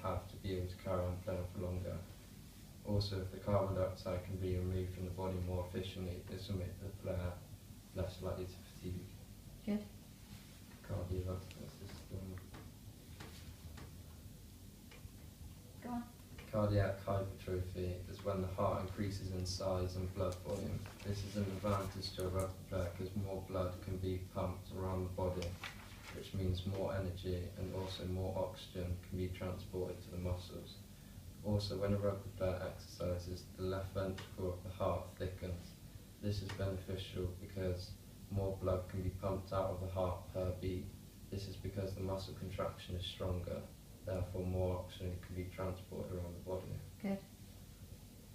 have to be able to carry on playing for longer. Also, if the carbon dioxide can be removed from the body more efficiently, this will make the player less likely to fatigue. Good. Cardiovascular system. Go on. Cardiac hypertrophy is when the heart increases in size and blood volume. This is an advantage to a rugby player because more blood can be pumped around the body, which means more energy and also more oxygen can be transported to the muscles. Also, when a rugby player exercises, the left ventricle of the heart thickens. This is beneficial because more blood can be pumped out of the heart per beat. This is because the muscle contraction is stronger, therefore more oxygen can be transported around the body. Good.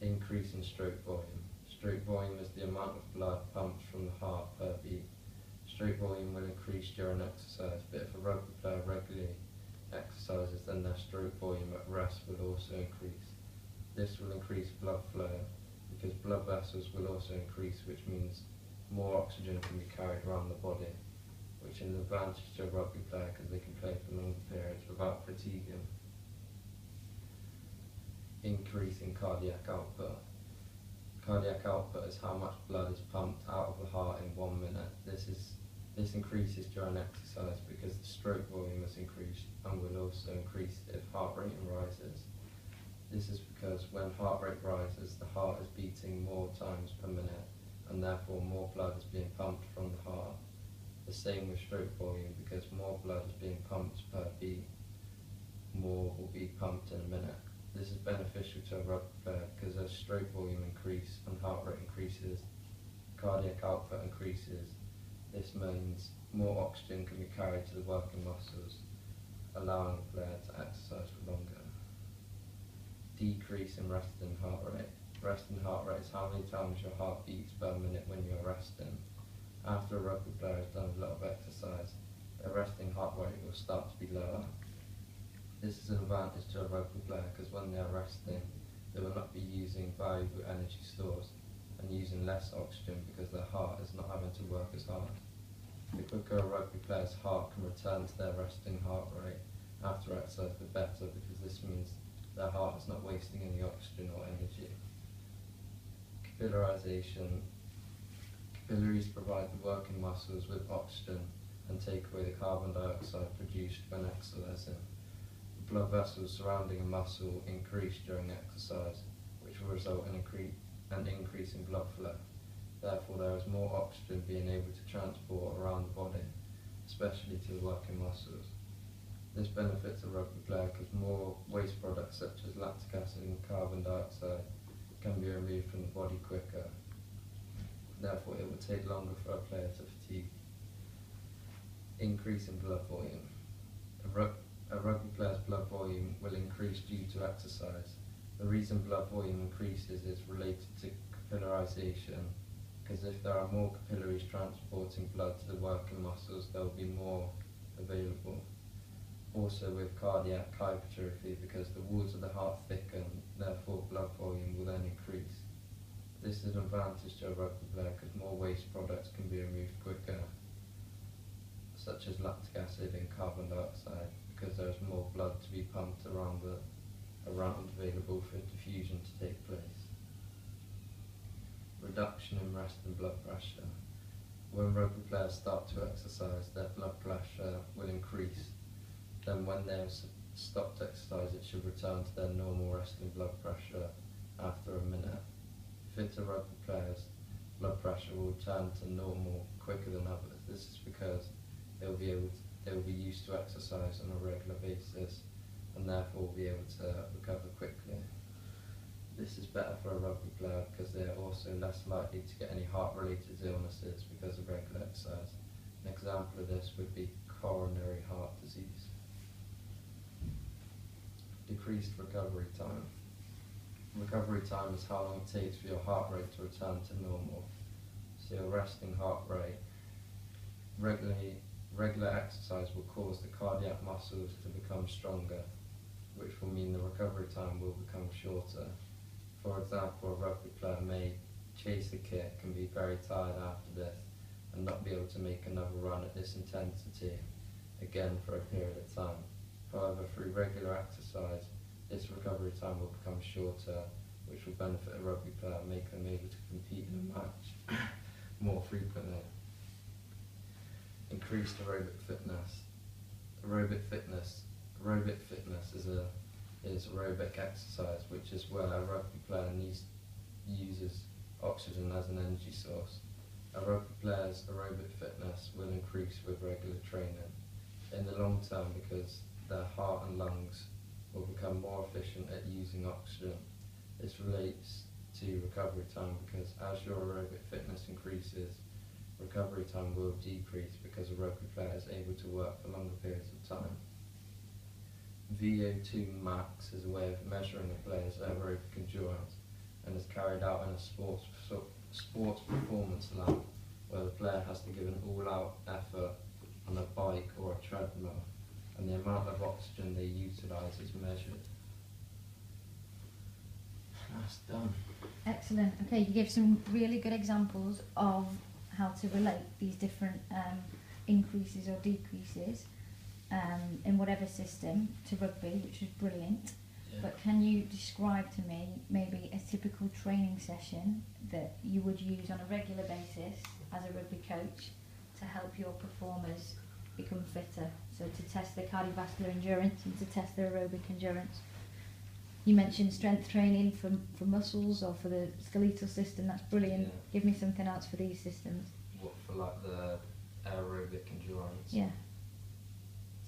Increase in stroke volume. Stroke volume is the amount of blood pumped from the heart per beat. Stroke volume will increase during exercise, but if a rugby player regularly exercises, then their stroke volume at rest will also increase. This will increase blood flow because blood vessels will also increase, which means more oxygen can be carried around the body, which is an advantage to a rugby player because they can play for longer periods without fatiguing. Increase in cardiac output. Cardiac output is how much blood is pumped out of the heart in 1 minute. This increases during exercise because the stroke volume is increased and will also increase if heart rate rises. This is because when heart rate rises, the heart is beating more times per minute and therefore more blood is being pumped from the heart. The same with stroke volume, because more blood is being pumped per beat, more will be pumped in a minute. This is beneficial to a rugby player because as stroke volume increases and heart rate increases, cardiac output increases. This means more oxygen can be carried to the working muscles, allowing the player to exercise for longer. Decrease in resting heart rate. Resting heart rate is how many times your heart beats per minute when you're resting. After a rugby player has done a lot of exercise, their resting heart rate will start to be lower. This is an advantage to a rugby player because when they are resting, they will not be using valuable energy stores and using less oxygen because their heart is not having to work as hard. The quicker a rugby player's heart can return to their resting heart rate after exercise, the better, because this means their heart is not wasting any oxygen or energy. Capillarization. Capillaries provide the working muscles with oxygen and take away the carbon dioxide produced when exercising. The blood vessels surrounding a muscle increase during exercise, which will result in an increase in blood flow. Therefore, there is more oxygen being able to transport around the body, especially to the working muscles. This benefits a rugby player because more waste products such as lactic acid and carbon dioxide can be removed from the body quicker. Therefore, it will take longer for a player to fatigue. Increase in blood volume. A rugby player's blood volume will increase due to exercise. The reason blood volume increases is related to capillarization, because if there are more capillaries transporting blood to the working muscles, there will be more available. Also with cardiac hypertrophy, because the walls of the heart thicken, therefore blood volume will then increase. This is an advantage to a rugby player because more waste products can be removed quicker, such as lactic acid and carbon dioxide, because there is more blood to be pumped around available for diffusion to take place. Reduction in resting blood pressure. When rugby players start to exercise, their blood pressure will increase. Then when they have stopped exercise, it should return to their normal resting blood pressure after a minute. Fitter rugby players' blood pressure will return to normal quicker than others. This is because they will be used to exercise on a regular basis and therefore will be able to recover quickly. This is better for a rugby player because they are also less likely to get any heart-related illnesses because of regular exercise. An example of this would be coronary heart disease. Decreased recovery time. Recovery time is how long it takes for your heart rate to return to normal. So your resting heart rate. Regular exercise will cause the cardiac muscles to become stronger, which will mean the recovery time will become shorter. For example, a rugby player may chase the kick and be very tired after this and not be able to make another run at this intensity again for a period of time. However, through regular exercise, its recovery time will become shorter, which will benefit a rugby player, make them able to compete in a match more frequently. Increased aerobic fitness. Aerobic fitness is aerobic exercise, which is where a rugby player uses oxygen as an energy source. A rugby player's aerobic fitness will increase with regular training in the long term because their heart and lungs will become more efficient at using oxygen. This relates to recovery time because as your aerobic fitness increases, recovery time will decrease because a rugby player is able to work for longer periods of time. VO2 max is a way of measuring a player's aerobic endurance and is carried out in a sports performance lab where the player has to give an all-out effort on a bike or a treadmill, and the amount of oxygen they utilise is measured. That's done. Excellent. Okay, you gave some really good examples of how to relate these different increases or decreases in whatever system to rugby, which is brilliant. Yeah. But can you describe to me maybe a typical training session that you would use on a regular basis as a rugby coach to help your performers become fitter? So to test their cardiovascular endurance and to test their aerobic endurance. You mentioned strength training for muscles or for the skeletal system. That's brilliant. Yeah. Give me something else for these systems. What, for like the aerobic endurance? Yeah.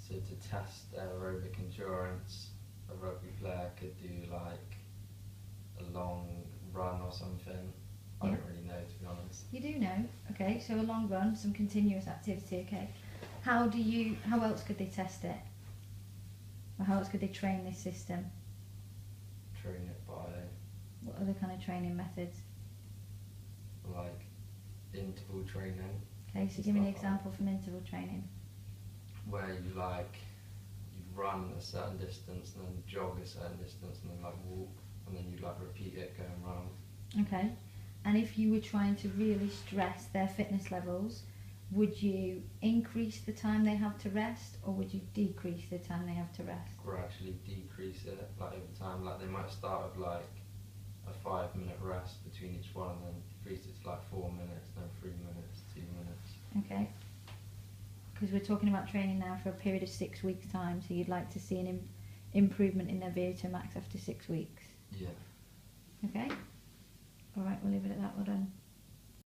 So to test aerobic endurance, a rugby player could do like a long run or something. I Yeah. don't really know, to be honest. You do know. Okay, so a long run, some continuous activity. Okay. How else could they test it? Or how else could they train this system? Train it by What other kind of training methods? like interval training, Okay, so give me an example from interval training. where you run a certain distance and then jog a certain distance and then like walk and then you like repeat it going round. Okay. And if you were trying to really stress their fitness levels, would you increase the time they have to rest or would you decrease the time they have to rest? Gradually decrease it like over time. Like they might start with like a 5-minute rest between each one and then decrease it to like 4 minutes, then 3 minutes, 2 minutes. Okay. Because we're talking about training now for a period of 6 weeks' time, so you'd like to see an improvement in their VO2 max after 6 weeks. Yeah. Okay? Alright, we'll leave it at that. Well done.